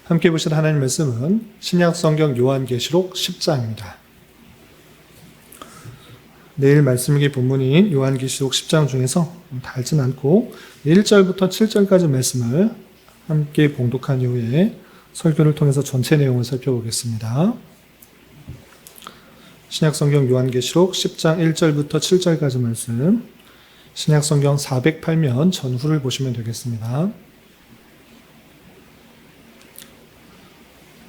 함께 보실 하나님 말씀은 신약성경 요한계시록 10장입니다. 내일 말씀기 본문인 요한계시록 10장 중에서 달진 않고 1절부터 7절까지 말씀을 함께 봉독한 이후에 설교를 통해서 전체 내용을 살펴보겠습니다. 신약성경 요한계시록 10장 1절부터 7절까지 말씀, 신약성경 408면 전후를 보시면 되겠습니다.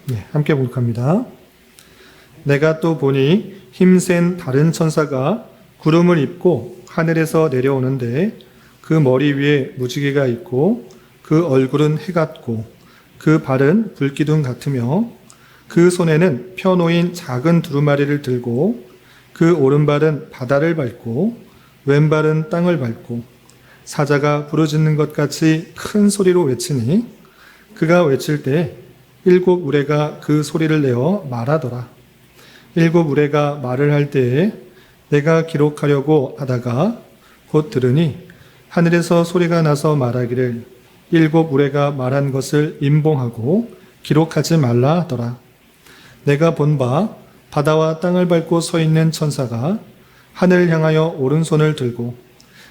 네, 함께 봉독합니다. 내가 또 보니 힘센 다른 천사가 구름을 입고 하늘에서 내려오는데 그 머리 위에 무지개가 있고 그 얼굴은 해 같고 그 발은 불기둥 같으며 그 손에는 펴놓인 작은 두루마리를 들고 그 오른발은 바다를 밟고 왼발은 땅을 밟고 사자가 부르짖는 것 같이 큰 소리로 외치니 그가 외칠 때 7 우레가 그 소리를 내어 말하더라. 7 우레가 말을 할 때에 내가 기록하려고 하다가 곧 들으니 하늘에서 소리가 나서 말하기를 7 우레가 말한 것을 임봉하고 기록하지 말라 하더라. 내가 본 바 바다와 땅을 밟고 서 있는 천사가 하늘을 향하여 오른손을 들고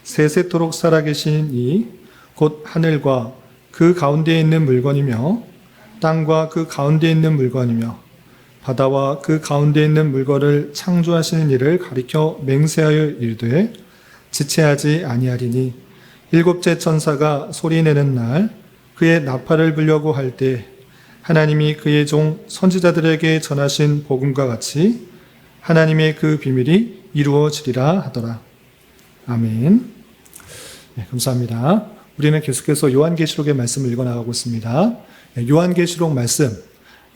세세토록 살아계신 이 곧 하늘과 그 가운데에 있는 물건이며 땅과 그 가운데에 있는 물건이며 바다와 그 가운데에 있는 물건을 창조하시는 이를 가리켜 맹세하여 이르되 지체하지 아니하리니 7째 천사가 소리내는 날 그의 나팔을 불려고 할 때 하나님이 그의 종 선지자들에게 전하신 복음과 같이 하나님의 그 비밀이 이루어지리라 하더라. 아멘. 네, 감사합니다. 우리는 계속해서 요한계시록의 말씀을 읽어나가고 있습니다. 요한계시록 말씀,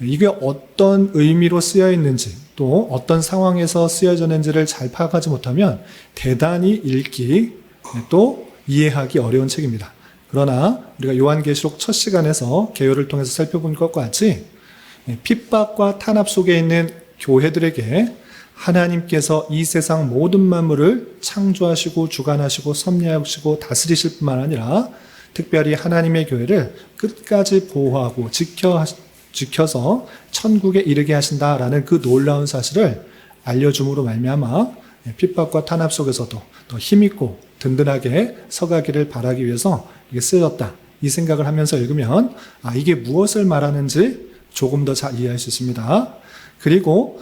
이게 어떤 의미로 쓰여 있는지 또 어떤 상황에서 쓰여졌는지를 잘 파악하지 못하면 대단히 읽기 또 이해하기 어려운 책입니다. 그러나 우리가 요한계시록 첫 시간에서 개요를 통해서 살펴본 것과 같이 핍박과 탄압 속에 있는 교회들에게 하나님께서 이 세상 모든 만물을 창조하시고 주관하시고 섭리하시고 다스리실 뿐만 아니라 특별히 하나님의 교회를 끝까지 보호하고 지켜서 천국에 이르게 하신다라는 그 놀라운 사실을 알려줌으로 말미암아 핍박과 탄압 속에서도 더 힘있고 든든하게 서가기를 바라기 위해서 이게 쓰여졌다. 이 생각을 하면서 읽으면 이게 무엇을 말하는지 조금 더 잘 이해할 수 있습니다. 그리고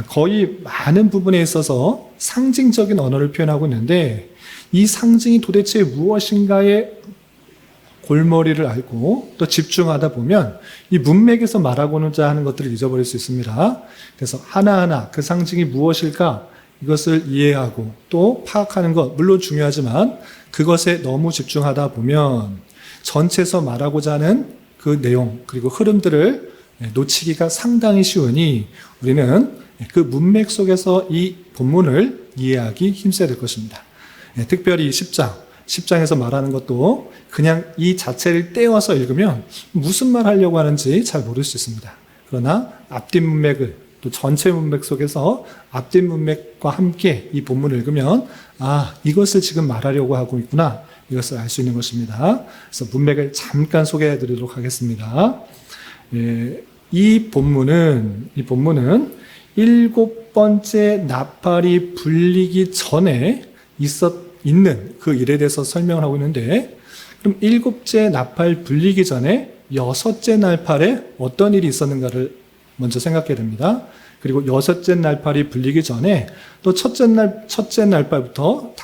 거의 많은 부분에 있어서 상징적인 언어를 표현하고 있는데 이 상징이 도대체 무엇인가에 골머리를 앓고 또 집중하다 보면 이 문맥에서 말하고자 하는 것들을 잊어버릴 수 있습니다. 그래서 하나하나 그 상징이 무엇일까 이것을 이해하고 또 파악하는 것 물론 중요하지만 그것에 너무 집중하다 보면 전체에서 말하고자 하는 그 내용 그리고 흐름들을 놓치기가 상당히 쉬우니 우리는 그 문맥 속에서 이 본문을 이해하기 힘써야 될 것입니다. 특별히 10장에서 말하는 것도 그냥 이 자체를 떼어서 읽으면 무슨 말 하려고 하는지 잘 모를 수 있습니다. 그러나 앞뒷 문맥을 또 전체 문맥 속에서 앞뒷 문맥과 함께 이 본문을 읽으면 이것을 지금 말하려고 하고 있구나 이것을 알 수 있는 것입니다. 그래서 문맥을 잠깐 소개해 드리도록 하겠습니다. 이 본문은 7번째 나팔이 불리기 전에 있는 그 일에 대해서 설명을 하고 있는데 그럼 7째 나팔 불리기 전에 6째 나팔에 어떤 일이 있었는가를 먼저 생각해야 됩니다. 그리고 6째 나팔이 불리기 전에 또 첫째 나팔부터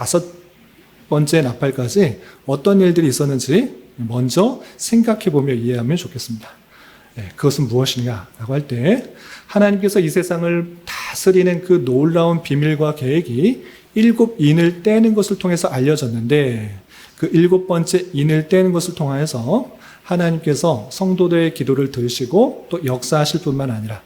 5번째 나팔까지 어떤 일들이 있었는지 먼저 생각해보며 이해하면 좋겠습니다. 그것은 무엇이냐라고 할 때 하나님께서 이 세상을 다스리는 그 놀라운 비밀과 계획이 7인을 떼는 것을 통해서 알려졌는데 그 7번째 인을 떼는 것을 통해서 하나님께서 성도들의 기도를 들으시고 또 역사하실 뿐만 아니라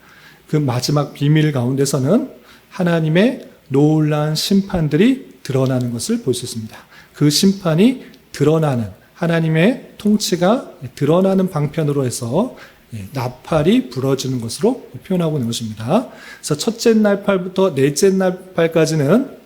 그 마지막 비밀 가운데서는 하나님의 놀라운 심판들이 드러나는 것을 볼 수 있습니다. 그 심판이 드러나는 하나님의 통치가 드러나는 방편으로 해서 나팔이 불어지는 것으로 표현하고 있는 것입니다. 그래서 첫째 나팔부터 넷째 나팔까지는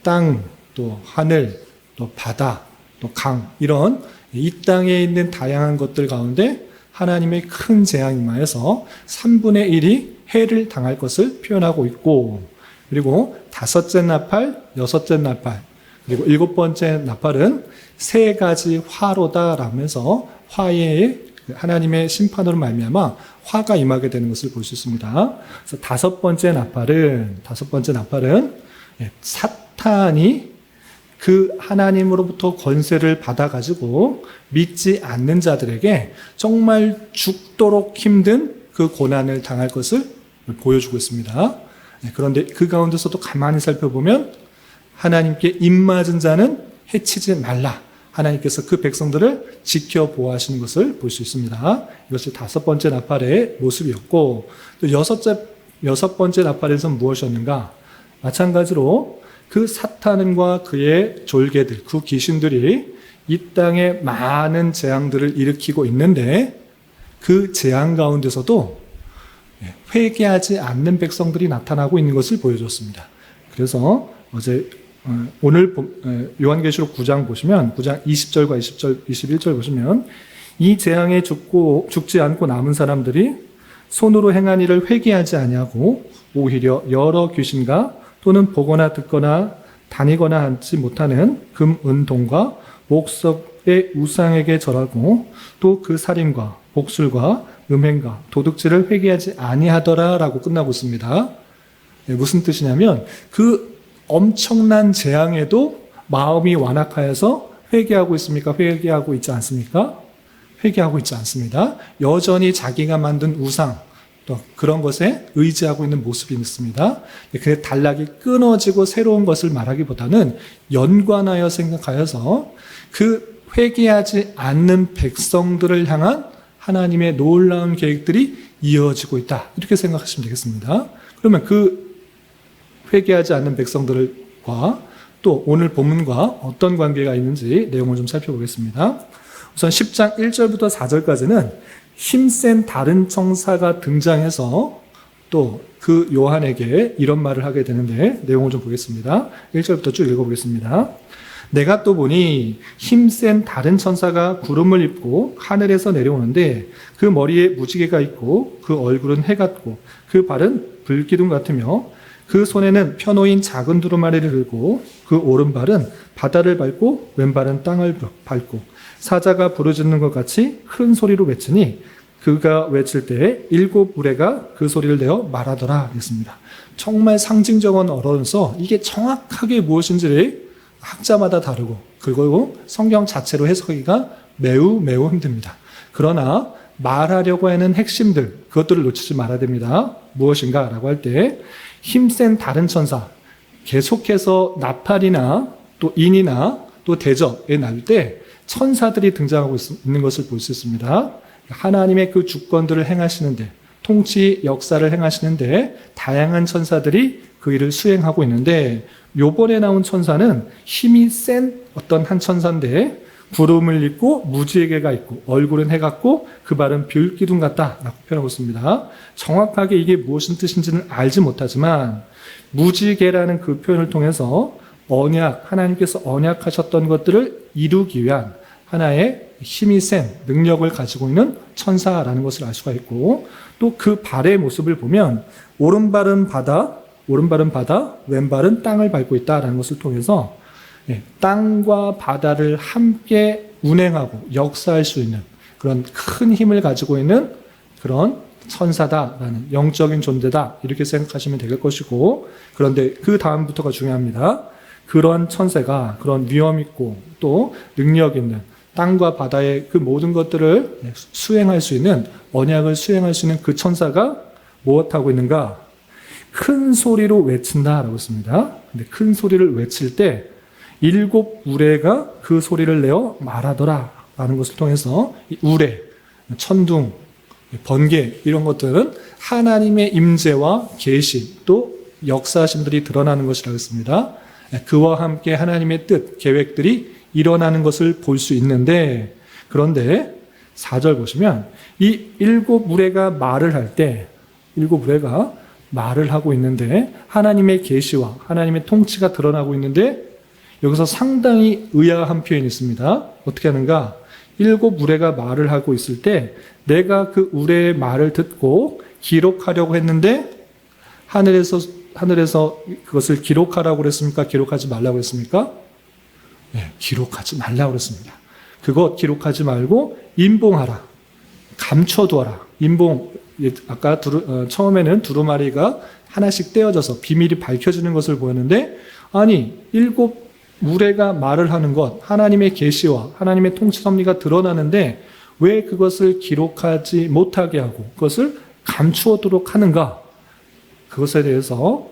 땅, 또 하늘, 또 바다, 또 강 이런 이 땅에 있는 다양한 것들 가운데 하나님의 큰 재앙이 임하여서 3분의 1이 해를 당할 것을 표현하고 있고, 그리고 다섯째 나팔, 여섯째 나팔, 그리고 일곱 번째 나팔은 세 가지 화로다 라면서 화해의 하나님의 심판으로 말미암아 화가 임하게 되는 것을 볼 수 있습니다. 그래서 다섯 번째 나팔은 사탄이 그 하나님으로부터 권세를 받아가지고 믿지 않는 자들에게 정말 죽도록 힘든 그 고난을 당할 것을 보여주고 있습니다. 그런데 그 가운데서도 가만히 살펴보면 하나님께 입맞은 자는 해치지 말라. 하나님께서 그 백성들을 지켜보호하시는 것을 볼 수 있습니다. 이것이 다섯 번째 나팔의 모습이었고, 또 여섯 번째 나팔에서는 무엇이었는가? 마찬가지로 그 사탄과 그의 졸개들, 그 귀신들이 이 땅에 많은 재앙들을 일으키고 있는데 그 재앙 가운데서도 회개하지 않는 백성들이 나타나고 있는 것을 보여줬습니다. 그래서 오늘 요한계시록 9장 보시면 9장 20절과 21절 보시면 이 재앙에 죽지 않고 남은 사람들이 손으로 행한 일을 회개하지 아니하고 오히려 여러 귀신과 또는 보거나 듣거나 다니거나 하지 못하는 금, 은, 동과 목석의 우상에게 절하고 또 그 살인과 복술과 음행과 도둑질을 회개하지 아니하더라라고 끝나고 있습니다. 무슨 뜻이냐면 그 엄청난 재앙에도 마음이 완악하여서 회개하고 있습니까? 회개하고 있지 않습니까? 회개하고 있지 않습니다. 여전히 자기가 만든 우상, 또 그런 것에 의지하고 있는 모습이 있습니다. 그 단락이 끊어지고 새로운 것을 말하기보다는 연관하여 생각하여서 그 회개하지 않는 백성들을 향한 하나님의 놀라운 계획들이 이어지고 있다. 이렇게 생각하시면 되겠습니다. 그러면 그 회개하지 않는 백성들과 또 오늘 본문과 어떤 관계가 있는지 내용을 좀 살펴보겠습니다. 우선 10장 1절부터 4절까지는 힘센 다른 천사가 등장해서 또 그 요한에게 이런 말을 하게 되는데 내용을 좀 보겠습니다. 1절부터 쭉 읽어보겠습니다. 내가 또 보니 힘센 다른 천사가 구름을 입고 하늘에서 내려오는데 그 머리에 무지개가 있고 그 얼굴은 해 같고 그 발은 불기둥 같으며 그 손에는 펴놓인 작은 두루마리를 들고 그 오른발은 바다를 밟고 왼발은 땅을 밟고 사자가 부르짖는 것 같이 큰 소리로 외치니 그가 외칠 때에 일곱 우레가 그 소리를 내어 말하더라 했습니다. 정말 상징적인 언어로서 이게 정확하게 무엇인지 학자마다 다르고 그리고 성경 자체로 해석하기가 매우 힘듭니다. 그러나 말하려고 하는 핵심들 그것들을 놓치지 말아야 됩니다. 무엇인가 라고 할 때 힘센 다른 천사 계속해서 나팔이나 또 인이나 또 대접에 나올 때 천사들이 등장하고 있는 것을 볼 수 있습니다. 하나님의 그 주권들을 행하시는데 통치 역사를 행하시는데 다양한 천사들이 그 일을 수행하고 있는데 요번에 나온 천사는 힘이 센 어떤 한 천사인데 구름을 입고 무지개가 있고 얼굴은 해 같고 그 발은 불기둥 같다라고 표현하고 있습니다. 정확하게 이게 무엇인 뜻인지는 알지 못하지만 무지개라는 그 표현을 통해서 하나님께서 언약하셨던 것들을 이루기 위한 하나의 힘이 센 능력을 가지고 있는 천사라는 것을 알 수가 있고 또 그 발의 모습을 보면 오른발은 바다, 왼발은 땅을 밟고 있다라는 것을 통해서 땅과 바다를 함께 운행하고 역사할 수 있는 그런 큰 힘을 가지고 있는 그런 천사다라는 영적인 존재다 이렇게 생각하시면 될 것이고 그런데 그 다음부터가 중요합니다. 그런 천사가 그런 위험 있고 또 능력 있는 땅과 바다의 그 모든 것들을 수행할 수 있는 언약을 수행할 수 있는 그 천사가 무엇하고 있는가? 큰 소리로 외친다라고 했습니다. 근데 큰 소리를 외칠 때 일곱 우레가 그 소리를 내어 말하더라라는 것을 통해서 이 우레, 천둥, 번개 이런 것들은 하나님의 임재와 계시 또 역사하심들이 드러나는 것이라고 했습니다. 그와 함께 하나님의 뜻, 계획들이 일어나는 것을 볼 수 있는데 그런데 4절 보시면 이 일곱 우레가 말을 할 때 일곱 우레가 말을 하고 있는데 하나님의 계시와 하나님의 통치가 드러나고 있는데 여기서 상당히 의아한 표현이 있습니다. 어떻게 하는가? 일곱 우레가 말을 하고 있을 때 내가 그 우레의 말을 듣고 기록하려고 했는데 하늘에서 그것을 기록하라고 그랬습니까? 기록하지 말라고 그랬습니까? 네, 기록하지 말라고 그랬습니다. 그것 기록하지 말고 인봉하라. 감춰두어라. 인봉, 아까 처음에는 두루마리가 하나씩 떼어져서 비밀이 밝혀지는 것을 보였는데, 아니, 일곱 우레가 말을 하는 것, 하나님의 계시와 하나님의 통치 섭리가 드러나는데 왜 그것을 기록하지 못하게 하고 그것을 감추어도록 하는가? 그것에 대해서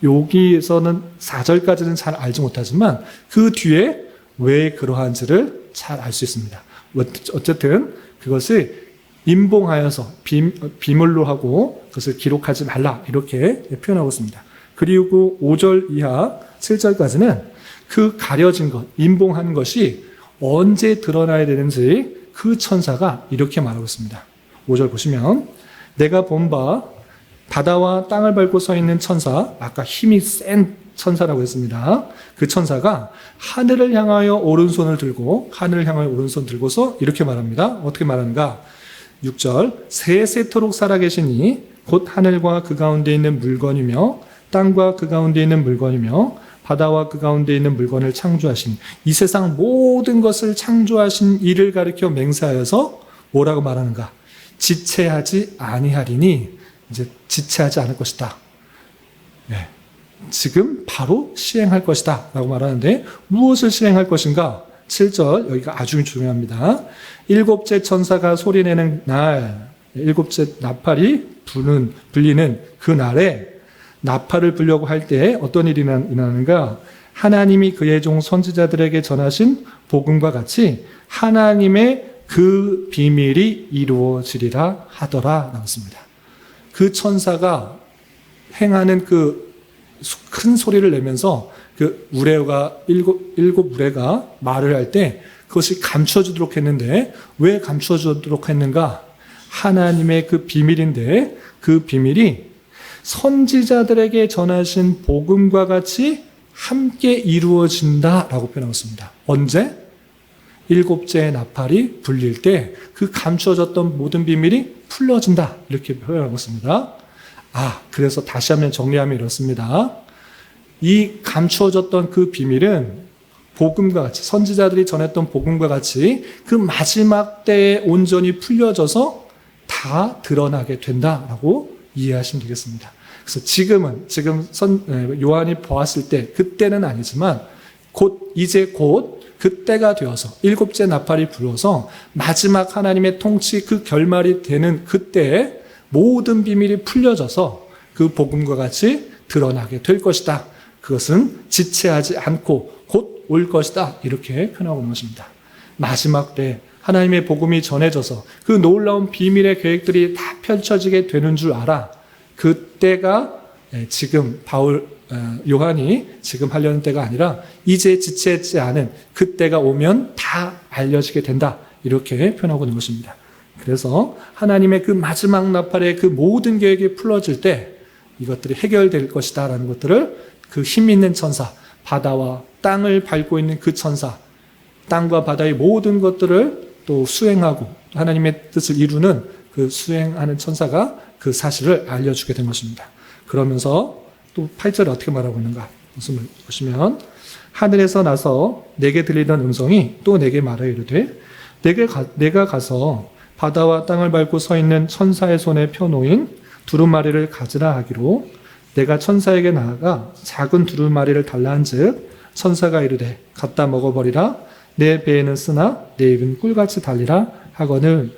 여기에서는 4절까지는 잘 알지 못하지만 그 뒤에 왜 그러한지를 잘 알 수 있습니다. 어쨌든 그것을 인봉하여서 비밀로 하고 그것을 기록하지 말라 이렇게 표현하고 있습니다. 그리고 5절 이하 7절까지는 그 가려진 것, 인봉한 것이 언제 드러나야 되는지 그 천사가 이렇게 말하고 있습니다. 5절 보시면 내가 본 바 바다와 땅을 밟고 서 있는 천사, 아까 힘이 센 천사라고 했습니다. 그 천사가 하늘을 향하여 오른손을 들고서 이렇게 말합니다. 어떻게 말하는가? 6절 세세토록 살아계시니 곧 하늘과 그 가운데 있는 물건이며 땅과 그 가운데 있는 물건이며 바다와 그 가운데 있는 물건을 창조하신 이 세상 모든 것을 창조하신 이를 가리켜 맹세하여서 뭐라고 말하는가? 지체하지 아니하리니 이제 지체하지 않을 것이다. 네. 지금 바로 시행할 것이다 라고 말하는데 무엇을 시행할 것인가? 7절 여기가 아주 중요합니다. 일곱째 천사가 소리내는 날, 일곱째 나팔이 불리는 그 날에 나팔을 불려고 할 때 어떤 일이 일어나는가? 하나님이 그의 종 선지자들에게 전하신 복음과 같이 하나님의 그 비밀이 이루어지리라 하더라 나왔습니다. 그 천사가 행하는 그 큰 소리를 내면서 그 우레가 일곱 우레가 말을 할 때 그것이 감춰주도록 했는데 왜 감춰주도록 했는가? 하나님의 그 비밀인데 그 비밀이 선지자들에게 전하신 복음과 같이 함께 이루어진다라고 표현하고 있습니다. 언제? 일곱째 나팔이 불릴 때 그 감춰졌던 모든 비밀이 풀려진다 이렇게 표현하고 있습니다. 그래서 다시 한번 정리하면 이렇습니다. 이 감추어졌던 그 비밀은 복음과 같이 선지자들이 전했던 복음과 같이 그 마지막 때에 온전히 풀려져서 다 드러나게 된다라고 이해하시면 되겠습니다. 그래서 지금 요한이 보았을 때 그때는 아니지만 이제 곧 그때가 되어서 일곱째 나팔이 불어서 마지막 하나님의 통치 그 결말이 되는 그때에 모든 비밀이 풀려져서 그 복음과 같이 드러나게 될 것이다. 그것은 지체하지 않고 곧 올 것이다. 이렇게 표현하고 있는 것입니다. 마지막 때 하나님의 복음이 전해져서 그 놀라운 비밀의 계획들이 다 펼쳐지게 되는 줄 알아. 그때가 지금 요한이 지금 하려는 때가 아니라 이제 지체하지 않은 그때가 오면 다 알려지게 된다. 이렇게 표현하고 있는 것입니다. 그래서 하나님의 그 마지막 나팔의 그 모든 계획이 풀어질 때 이것들이 해결될 것이다 라는 것들을 그 힘 있는 천사, 바다와 땅을 밟고 있는 그 천사, 땅과 바다의 모든 것들을 또 수행하고 하나님의 뜻을 이루는 그 수행하는 천사가 그 사실을 알려주게 된 것입니다. 그러면서 또 8절에 어떻게 말하고 있는가 보시면 하늘에서 나서 내게 들리던 음성이 또 내게 말하여 이르되 내가 가서 바다와 땅을 밟고 서 있는 천사의 손에 펴놓인 두루마리를 가지라 하기로 내가 천사에게 나아가 작은 두루마리를 달라 한즉 천사가 이르되 갖다 먹어버리라 내 배에는 쓰나 내 입은 꿀같이 달리라 하거늘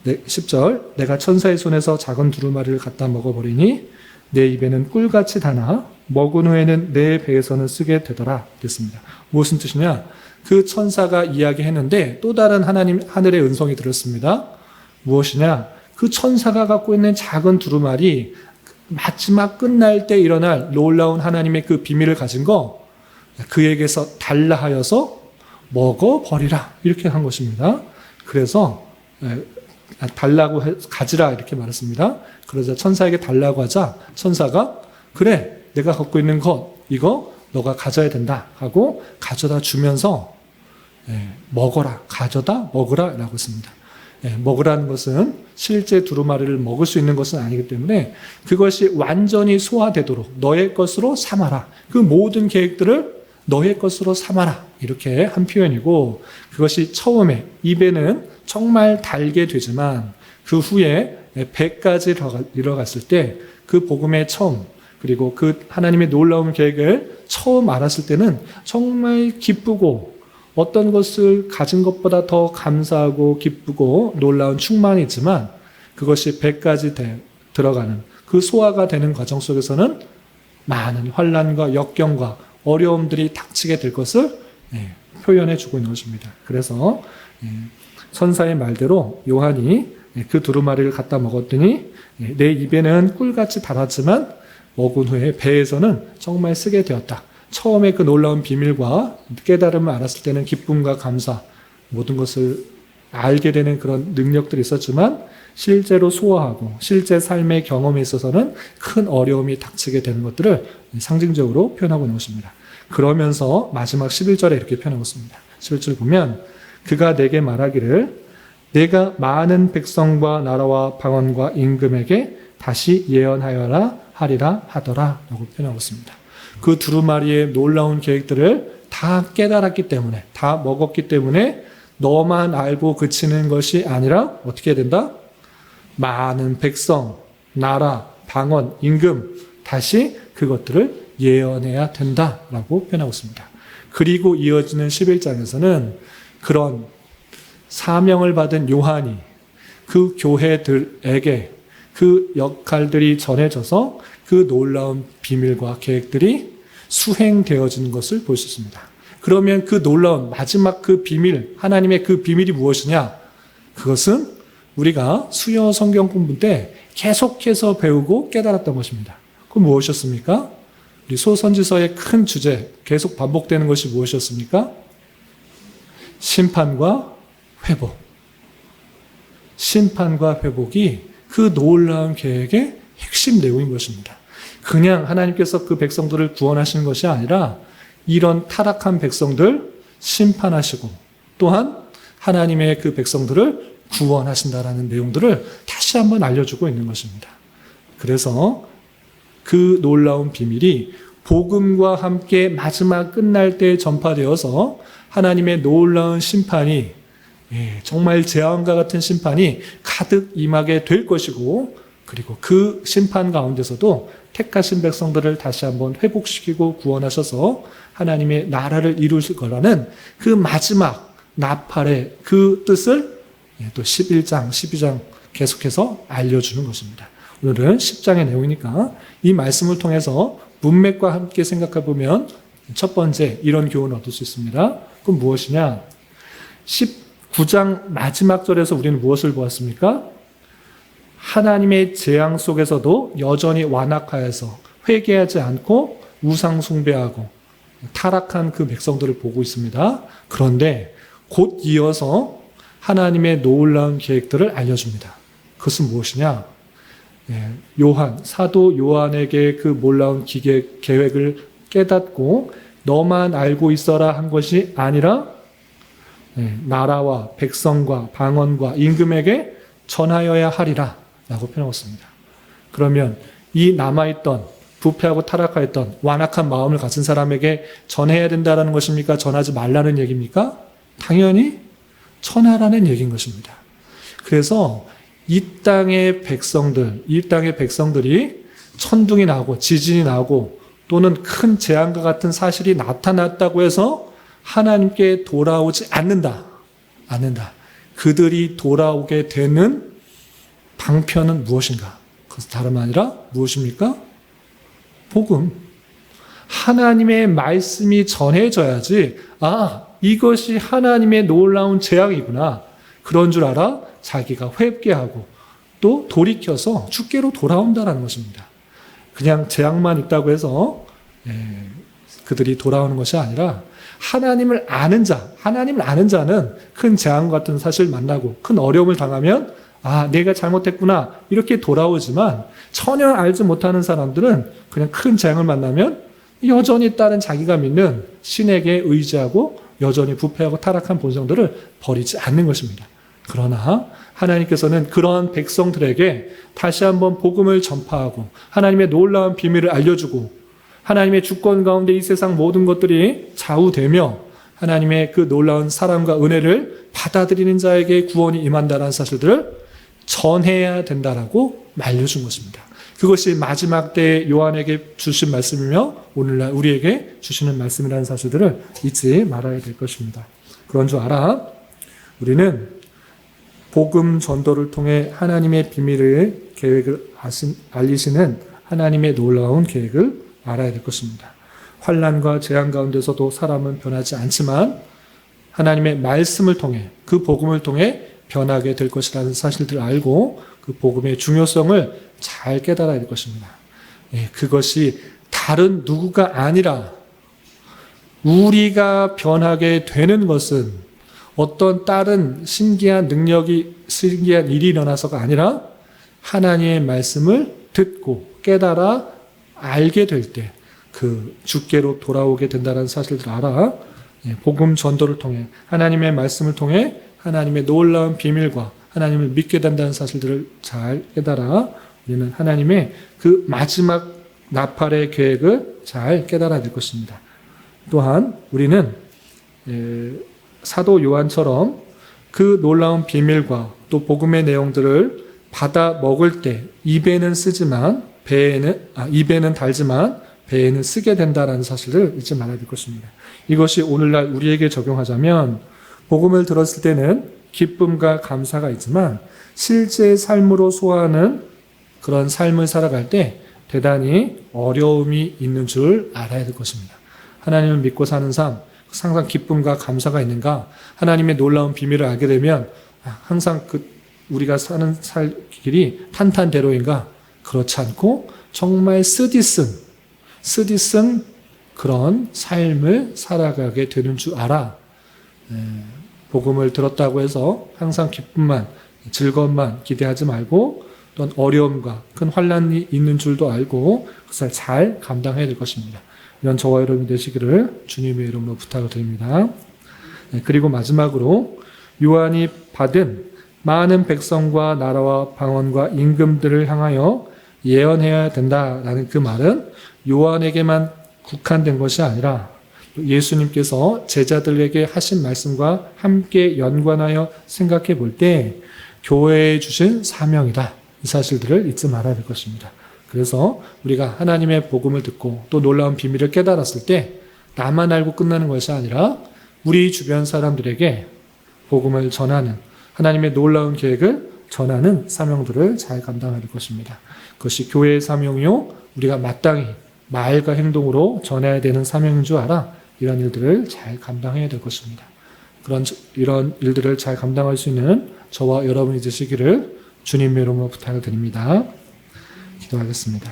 10절 내가 천사의 손에서 작은 두루마리를 갖다 먹어버리니 내 입에는 꿀같이 다나 먹은 후에는 내 배에서는 쓰게 되더라 됐습니다. 무슨 뜻이냐? 그 천사가 이야기했는데 또 다른 하늘의 음성이 들었습니다. 무엇이냐? 그 천사가 갖고 있는 작은 두루마리 마지막 끝날 때 일어날 놀라운 하나님의 그 비밀을 가진 거 그에게서 달라 하여서 먹어버리라 이렇게 한 것입니다. 그래서 달라고 가지라 이렇게 말했습니다. 그러자 천사에게 달라고 하자 천사가 그래 내가 갖고 있는 것 이거 너가 가져야 된다 하고 가져다 주면서 먹어라, 가져다 먹으라 라고 했습니다. 먹으라는 것은 실제 두루마리를 먹을 수 있는 것은 아니기 때문에 그것이 완전히 소화되도록 너의 것으로 삼아라. 그 모든 계획들을 너의 것으로 삼아라. 이렇게 한 표현이고, 그것이 처음에 입에는 정말 달게 되지만 그 후에 배까지 이뤄갔을 때 그 복음의 처음, 그리고 그 하나님의 놀라운 계획을 처음 알았을 때는 정말 기쁘고 어떤 것을 가진 것보다 더 감사하고 기쁘고 놀라운 충만이 있지만, 그것이 배까지 들어가는 그 소화가 되는 과정 속에서는 많은 환난과 역경과 어려움들이 닥치게 될 것을 표현해 주고 있는 것입니다. 그래서 선사의 말대로 요한이 그 두루마리를 갖다 먹었더니 내 입에는 꿀같이 달았지만 먹은 후에 배에서는 정말 쓰게 되었다. 처음에 그 놀라운 비밀과 깨달음을 알았을 때는 기쁨과 감사, 모든 것을 알게 되는 그런 능력들이 있었지만 실제로 소화하고 실제 삶의 경험에 있어서는 큰 어려움이 닥치게 되는 것들을 상징적으로 표현하고 있는 것입니다. 그러면서 마지막 11절에 이렇게 표현하고 있습니다. 11절 보면 그가 내게 말하기를 내가 많은 백성과 나라와 방언과 임금에게 다시 예언하여라 하리라 하더라 라고 표현하고 있습니다. 그 두루마리의 놀라운 계획들을 다 깨달았기 때문에, 다 먹었기 때문에 너만 알고 그치는 것이 아니라 어떻게 해야 된다? 많은 백성, 나라, 방언, 임금 다시 그것들을 예언해야 된다라고 표현하고 있습니다. 그리고 이어지는 11장에서는 그런 사명을 받은 요한이 그 교회들에게 그 역할들이 전해져서 그 놀라운 비밀과 계획들이 수행되어지는 것을 볼 수 있습니다. 그러면 그 놀라운 마지막 그 비밀, 하나님의 그 비밀이 무엇이냐? 그것은 우리가 수요 성경 공부 때 계속해서 배우고 깨달았던 것입니다. 그럼 무엇이었습니까? 우리 소선지서의 큰 주제, 계속 반복되는 것이 무엇이었습니까? 심판과 회복. 심판과 회복이 그 놀라운 계획의 핵심 내용인 것입니다. 그냥 하나님께서 그 백성들을 구원하시는 것이 아니라 이런 타락한 백성들 심판하시고 또한 하나님의 그 백성들을 구원하신다라는 내용들을 다시 한번 알려주고 있는 것입니다. 그래서 그 놀라운 비밀이 복음과 함께 마지막 끝날 때 전파되어서 하나님의 놀라운 심판이 정말 재앙과 같은 심판이 가득 임하게 될 것이고, 그리고 그 심판 가운데서도 택하신 백성들을 다시 한번 회복시키고 구원하셔서 하나님의 나라를 이루실 거라는 그 마지막 나팔의 그 뜻을 또 11장, 12장 계속해서 알려주는 것입니다. 오늘은 10장의 내용이니까 이 말씀을 통해서 문맥과 함께 생각해 보면 첫 번째 이런 교훈을 얻을 수 있습니다. 그럼 무엇이냐? 19장 마지막 절에서 우리는 무엇을 보았습니까? 하나님의 재앙 속에서도 여전히 완악하여서 회개하지 않고 우상 숭배하고 타락한 그 백성들을 보고 있습니다. 그런데 곧 이어서 하나님의 놀라운 계획들을 알려줍니다. 그것은 무엇이냐? 요한, 사도 요한에게 그 놀라운 계획을 깨닫고 너만 알고 있어라 한 것이 아니라 나라와 백성과 방언과 임금에게 전하여야 하리라 라고 표현하고 있습니다. 그러면 이 남아있던 부패하고 타락하였던 완악한 마음을 가진 사람에게 전해야 된다는 것입니까? 전하지 말라는 얘기입니까? 당연히 전하라는 얘기인 것입니다. 그래서 이 땅의 백성들이 천둥이 나고 지진이 나고 또는 큰 재앙과 같은 사실이 나타났다고 해서 하나님께 돌아오지 않는다. 그들이 돌아오게 되는 방편은 무엇인가? 그것은 다름 아니라 무엇입니까? 복음. 하나님의 말씀이 전해져야지, 이것이 하나님의 놀라운 재앙이구나. 그런 줄 알아 자기가 회개하고 또 돌이켜서 주께로 돌아온다는 것입니다. 그냥 재앙만 있다고 해서 그들이 돌아오는 것이 아니라 하나님을 아는 자는 큰 재앙 같은 사실을 만나고 큰 어려움을 당하면 내가 잘못했구나 이렇게 돌아오지만, 전혀 알지 못하는 사람들은 그냥 큰 재앙을 만나면 여전히 다른 자기가 믿는 신에게 의지하고 여전히 부패하고 타락한 본성들을 버리지 않는 것입니다. 그러나 하나님께서는 그러한 백성들에게 다시 한번 복음을 전파하고 하나님의 놀라운 비밀을 알려주고 하나님의 주권 가운데 이 세상 모든 것들이 좌우되며 하나님의 그 놀라운 사랑과 은혜를 받아들이는 자에게 구원이 임한다는 사실들을 전해야 된다라고 알려준 것입니다. 그것이 마지막 때 요한에게 주신 말씀이며 오늘날 우리에게 주시는 말씀이라는 사실들을 잊지 말아야 될 것입니다. 그런 줄 알아. 우리는 복음 전도를 통해 하나님의 비밀을 계획을 알리시는 하나님의 놀라운 계획을 알아야 될 것입니다. 환난과 재앙 가운데서도 사람은 변하지 않지만 하나님의 말씀을 통해 그 복음을 통해 변하게 될 것이라는 사실들을 알고 그 복음의 중요성을 잘 깨달아야 될 것입니다. 그것이 다른 누구가 아니라 우리가 변하게 되는 것은 어떤 다른 신기한 일이 일어나서가 아니라 하나님의 말씀을 듣고 깨달아 알게 될 때 그 주께로 돌아오게 된다는 사실들을 알아 복음 전도를 통해 하나님의 말씀을 통해 하나님의 놀라운 비밀과 하나님을 믿게 된다는 사실들을 잘 깨달아 우리는 하나님의 그 마지막 나팔의 계획을 잘 깨달아야 될 것입니다. 또한 우리는 사도 요한처럼 그 놀라운 비밀과 또 복음의 내용들을 받아 먹을 때 입에는 달지만 배에는 쓰게 된다는 사실을 잊지 말아야 될 것입니다. 이것이 오늘날 우리에게 적용하자면 복음을 들었을 때는 기쁨과 감사가 있지만 실제 삶으로 소화하는 그런 삶을 살아갈 때 대단히 어려움이 있는 줄 알아야 될 것입니다. 하나님을 믿고 사는 삶, 항상 기쁨과 감사가 있는가? 하나님의 놀라운 비밀을 알게 되면 항상 우리가 사는 길이 탄탄대로인가? 그렇지 않고 정말 쓰디쓴 그런 삶을 살아가게 되는 줄 알아. 복음을 들었다고 해서 항상 기쁨만, 즐거움만 기대하지 말고 또한 어려움과 큰 환난이 있는 줄도 알고 그것을 잘 감당해야 될 것입니다. 이런 저와 여러분이 되시기를 주님의 이름으로 부탁을 드립니다. 그리고 마지막으로 요한이 받은 많은 백성과 나라와 방언과 임금들을 향하여 예언해야 된다라는 그 말은 요한에게만 국한된 것이 아니라 예수님께서 제자들에게 하신 말씀과 함께 연관하여 생각해 볼 때 교회에 주신 사명이다. 이 사실들을 잊지 말아야 될 것입니다. 그래서 우리가 하나님의 복음을 듣고 또 놀라운 비밀을 깨달았을 때 나만 알고 끝나는 것이 아니라 우리 주변 사람들에게 복음을 전하는 하나님의 놀라운 계획을 전하는 사명들을 잘 감당해야 될 것입니다. 그것이 교회의 사명이요 우리가 마땅히 말과 행동으로 전해야 되는 사명인 줄 알아 이런 일들을 잘 감당해야 될 것입니다. 이런 일들을 잘 감당할 수 있는 저와 여러분이 되시기를 주님의 이름으로 부탁을 드립니다. 기도하겠습니다.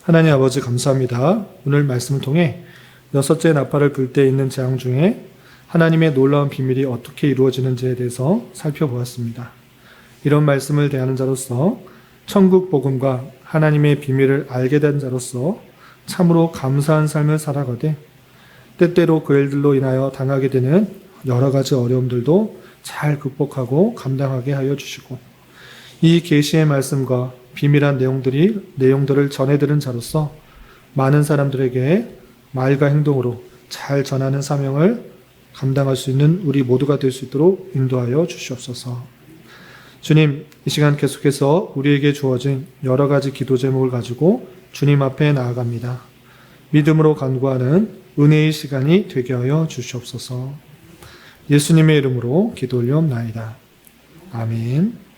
하나님 아버지 감사합니다. 오늘 말씀을 통해 6째 나팔을 불 때 있는 재앙 중에 하나님의 놀라운 비밀이 어떻게 이루어지는지에 대해서 살펴보았습니다. 이런 말씀을 대하는 자로서 천국 복음과 하나님의 비밀을 알게 된 자로서 참으로 감사한 삶을 살아가되 때때로 그 일들로 인하여 당하게 되는 여러 가지 어려움들도 잘 극복하고 감당하게 하여 주시고 이 계시의 말씀과 비밀한 내용들을 전해들은 자로서 많은 사람들에게 말과 행동으로 잘 전하는 사명을 감당할 수 있는 우리 모두가 될 수 있도록 인도하여 주시옵소서. 주님, 이 시간 계속해서 우리에게 주어진 여러 가지 기도 제목을 가지고 주님 앞에 나아갑니다. 믿음으로 간구하는 은혜의 시간이 되게 하여 주시옵소서. 예수님의 이름으로 기도 올리옵나이다. 아멘.